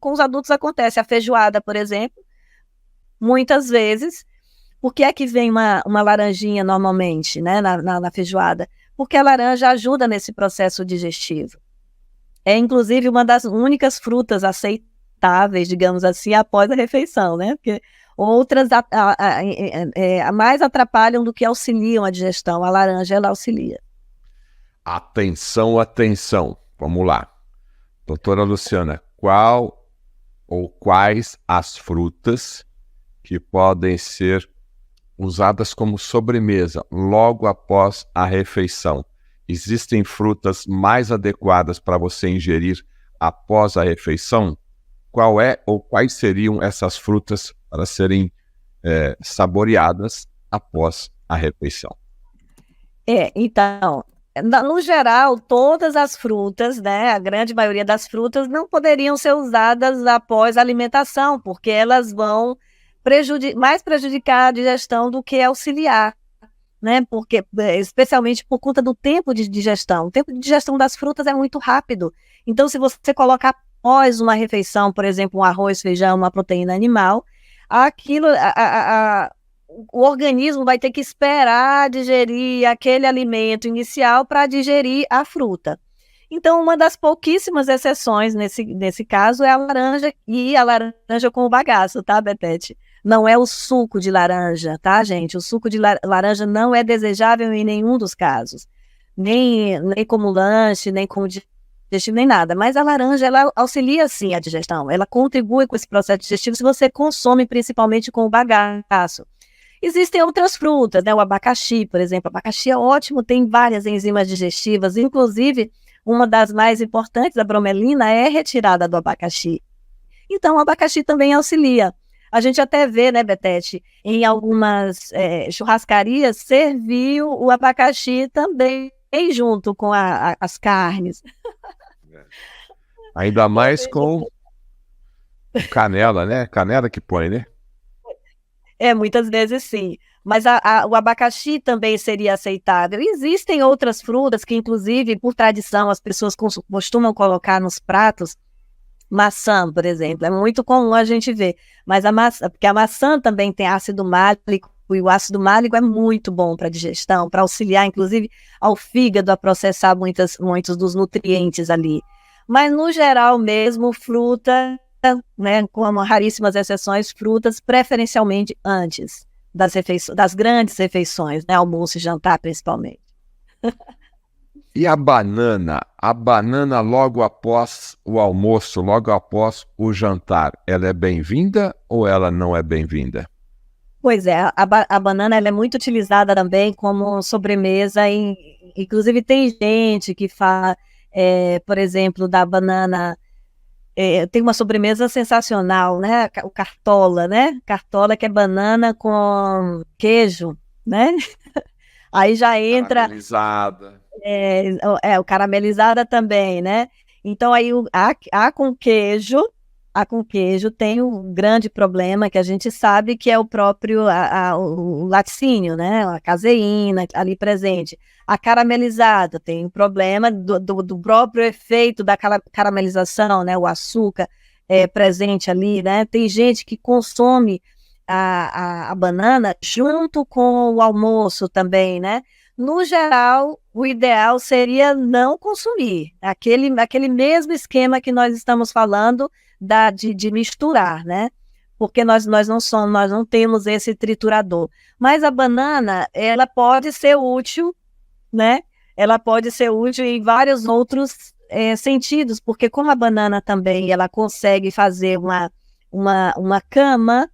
com os adultos acontece. A feijoada, por exemplo, muitas vezes, por que é que vem uma laranjinha normalmente, né, na feijoada? Porque a laranja ajuda nesse processo digestivo. É, inclusive, uma das únicas frutas aceitáveis, digamos assim, após a refeição, né? Porque outras mais atrapalham do que auxiliam a digestão. A laranja, ela auxilia. Atenção, atenção. Vamos lá. Doutora Luciana, qual ou quais as frutas que podem ser usadas como sobremesa logo após a refeição? Existem frutas mais adequadas para você ingerir após a refeição? Qual é ou quais seriam essas frutas para serem saboreadas após a refeição? Então, no geral, todas as frutas, né, a grande maioria das frutas não poderiam ser usadas após a alimentação, porque elas vão mais prejudicar a digestão do que auxiliar, né? Porque, especialmente por conta do tempo de digestão. O tempo de digestão das frutas é muito rápido. Então, se você colocar após uma refeição, por exemplo, um arroz, feijão, uma proteína animal, aquilo, o organismo vai ter que esperar digerir aquele alimento inicial para digerir a fruta. Então, uma das pouquíssimas exceções nesse caso é a laranja, e a laranja com o bagaço, tá, Betete? Não é o suco de laranja, tá, gente? O suco de laranja não é desejável em nenhum dos casos. Nem como lanche, nem como digestivo, nem nada. Mas a laranja, ela auxilia, sim, a digestão. Ela contribui com esse processo digestivo se você consome principalmente com o bagaço. Existem outras frutas, né? O abacaxi, por exemplo. O abacaxi é ótimo, tem várias enzimas digestivas, inclusive uma das mais importantes, a bromelina, é retirada do abacaxi. Então, o abacaxi também auxilia. A gente até vê, né, Betete, em algumas churrascarias, serviu o abacaxi também junto com as carnes. Ainda mais com canela, né? Canela que põe, né? Muitas vezes sim. Mas o abacaxi também seria aceitável. Existem outras frutas que, inclusive, por tradição, as pessoas costumam colocar nos pratos. Maçã, por exemplo, é muito comum a gente ver, mas porque a maçã também tem ácido málico, e o ácido málico é muito bom para a digestão, para auxiliar, inclusive, ao fígado a processar muitos dos nutrientes ali. Mas, no geral mesmo, fruta, né, com raríssimas exceções, frutas preferencialmente antes das grandes refeições, né, almoço e jantar principalmente. E a banana? A banana logo após o almoço, logo após o jantar, ela é bem-vinda ou ela não é bem-vinda? Pois é, a banana ela é muito utilizada também como sobremesa, inclusive tem gente que fala, por exemplo, da banana, tem uma sobremesa sensacional, né? O cartola, né? Cartola que é banana com queijo, né? Aí já entra... Caramelizada. o caramelizada também, né? Então, aí a com queijo tem um grande problema que a gente sabe que é o próprio o laticínio, né? A caseína ali presente. A caramelizada tem um problema do próprio efeito da caramelização, né? O açúcar presente ali, né? Tem gente que consome a banana junto com o almoço também, né? No geral, o ideal seria não consumir, aquele mesmo esquema que nós estamos falando de misturar, né? Porque nós não temos esse triturador. Mas a banana, ela pode ser útil, né? Ela pode ser útil em vários outros sentidos, porque como a banana também, ela consegue fazer uma cama,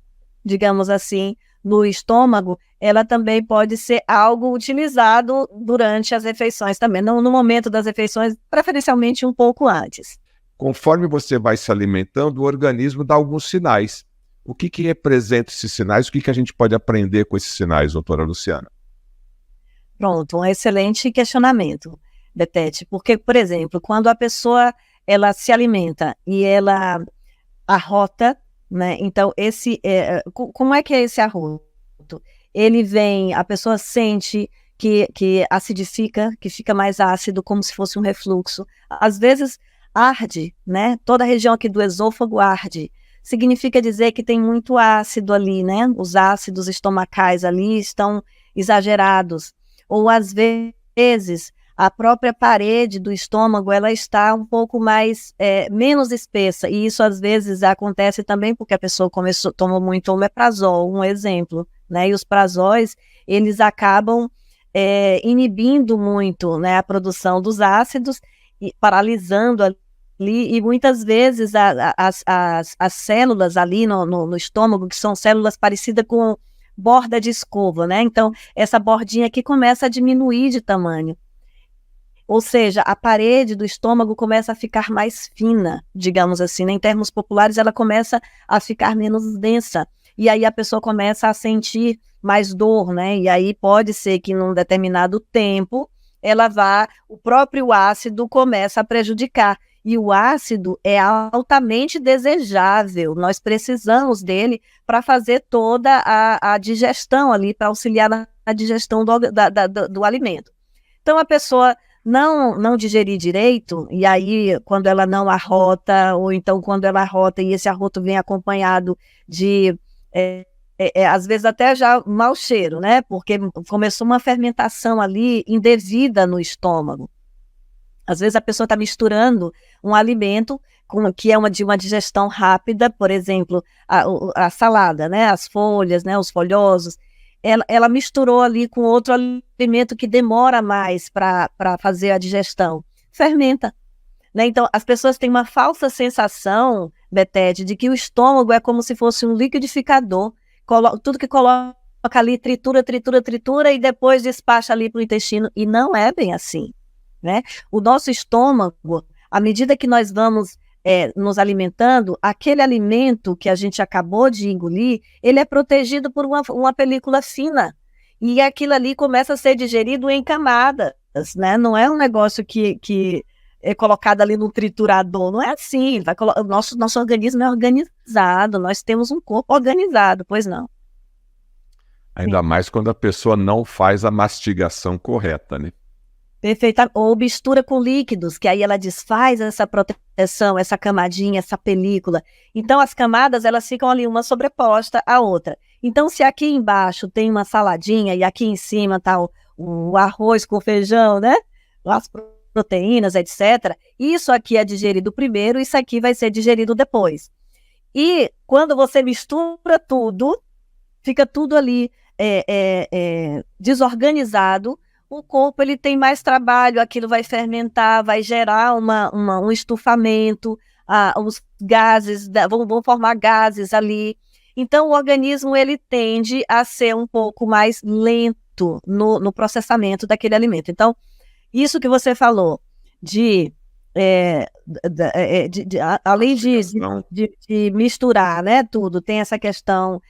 digamos assim, no estômago, ela também pode ser algo utilizado durante as refeições também, no momento das refeições, preferencialmente um pouco antes. Conforme você vai se alimentando, o organismo dá alguns sinais. O que representa esses sinais? O que a gente pode aprender com esses sinais, doutora Luciana? Pronto, um excelente questionamento, Betete, porque, por exemplo, quando a pessoa ela se alimenta e ela arrota, né? Então, como é que é esse arroto? Ele vem, a pessoa sente que acidifica, que fica mais ácido, como se fosse um refluxo. Às vezes, arde, né? Toda a região aqui do esôfago arde. Significa dizer que tem muito ácido ali, né? Os ácidos estomacais ali estão exagerados. Ou, às vezes, a própria parede do estômago, ela está um pouco mais, menos espessa. E isso, às vezes, acontece também porque a pessoa tomou muito omeprazol, um exemplo, né? E os prazóis, eles acabam inibindo muito, né, a produção dos ácidos, e paralisando ali, e muitas vezes as células ali no estômago, que são células parecidas com borda de escova, né? Então, essa bordinha aqui começa a diminuir de tamanho. Ou seja, a parede do estômago começa a ficar mais fina, digamos assim, né? Em termos populares, ela começa a ficar menos densa. E aí a pessoa começa a sentir mais dor, né? E aí pode ser que num determinado tempo o próprio ácido começa a prejudicar. E o ácido é altamente desejável, nós precisamos dele para fazer toda a digestão ali, para auxiliar na digestão do alimento. Então, a pessoa não digerir direito, e aí quando ela não arrota, ou então quando ela arrota e esse arroto vem acompanhado de, às vezes até já mau cheiro, né? Porque começou uma fermentação ali indevida no estômago. Às vezes a pessoa está misturando um alimento que é de uma digestão rápida, por exemplo, a salada, né? As folhas, né? Os folhosos. Ela misturou ali com outro alimento que demora mais para fazer a digestão. Fermenta. Né? Então, as pessoas têm uma falsa sensação, Betete, de que o estômago é como se fosse um liquidificador. Tudo que coloca ali, tritura, tritura, tritura, e depois despacha ali para o intestino. E não é bem assim. Né? O nosso estômago, à medida que nós vamos nos alimentando, aquele alimento que a gente acabou de engolir, ele é protegido por uma película fina, e aquilo ali começa a ser digerido em camadas, né? Não é um negócio que é colocado ali no triturador, não é assim. Nosso organismo é organizado, nós temos um corpo organizado, pois não. Ainda Sim. mais quando a pessoa não faz a mastigação correta, né? Perfeita. Ou mistura com líquidos, que aí ela desfaz essa proteção, essa camadinha, essa película. Então, as camadas, elas ficam ali uma sobreposta à outra. Então, se aqui embaixo tem uma saladinha e aqui em cima está o arroz com feijão, né? As proteínas, etc. Isso aqui é digerido primeiro, isso aqui vai ser digerido depois. E quando você mistura tudo, fica tudo ali desorganizado. O corpo ele tem mais trabalho, aquilo vai fermentar, vai gerar um estufamento, os gases, vão formar gases ali. Então, o organismo ele tende a ser um pouco mais lento no processamento daquele alimento. Então, isso que você falou, além de misturar, né, tudo, tem essa questão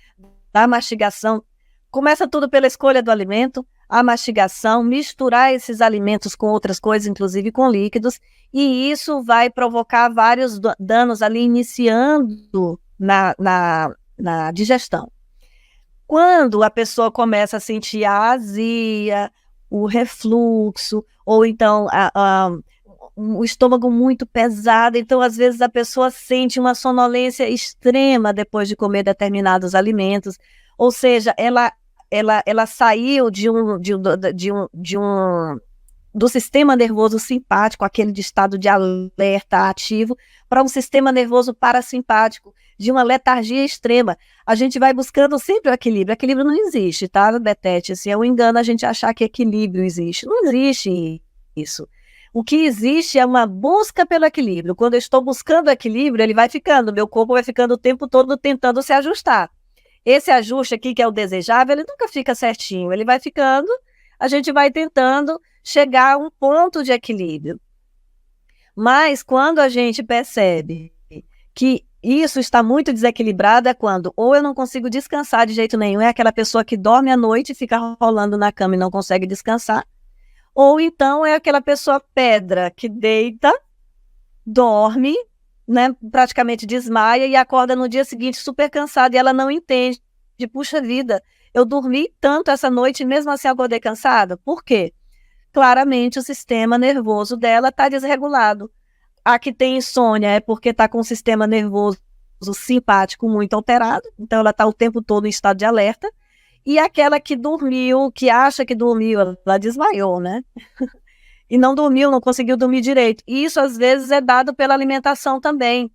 da mastigação. Começa tudo pela escolha do alimento, a mastigação, misturar esses alimentos com outras coisas, inclusive com líquidos, e isso vai provocar vários danos ali, iniciando na digestão. Quando a pessoa começa a sentir a azia, o refluxo, ou então o estômago muito pesado, então às vezes a pessoa sente uma sonolência extrema depois de comer determinados alimentos, ou seja, ela saiu do sistema nervoso simpático, aquele de estado de alerta ativo, para um sistema nervoso parasimpático, de uma letargia extrema. A gente vai buscando sempre o equilíbrio. Equilíbrio não existe, tá, Betete? Assim, é um engano a gente achar que equilíbrio existe. Não existe isso. O que existe é uma busca pelo equilíbrio. Quando eu estou buscando o equilíbrio, ele vai ficando, meu corpo vai ficando o tempo todo tentando se ajustar. Esse ajuste aqui, que é o desejável, ele nunca fica certinho, ele vai ficando, a gente vai tentando chegar a um ponto de equilíbrio. Mas quando a gente percebe que isso está muito desequilibrado, é quando ou eu não consigo descansar de jeito nenhum, é aquela pessoa que dorme à noite e fica rolando na cama e não consegue descansar, ou então é aquela pessoa pedra que deita, dorme, né, praticamente desmaia e acorda no dia seguinte super cansada, e ela não entende, puxa vida, eu dormi tanto essa noite e mesmo assim acordei cansada. Por quê? Claramente o sistema nervoso dela está desregulado. A que tem insônia é porque está com o sistema nervoso simpático muito alterado, então ela está o tempo todo em estado de alerta. E aquela que dormiu, que acha que dormiu, ela desmaiou, né? E não dormiu, não conseguiu dormir direito. E isso, às vezes, é dado pela alimentação também.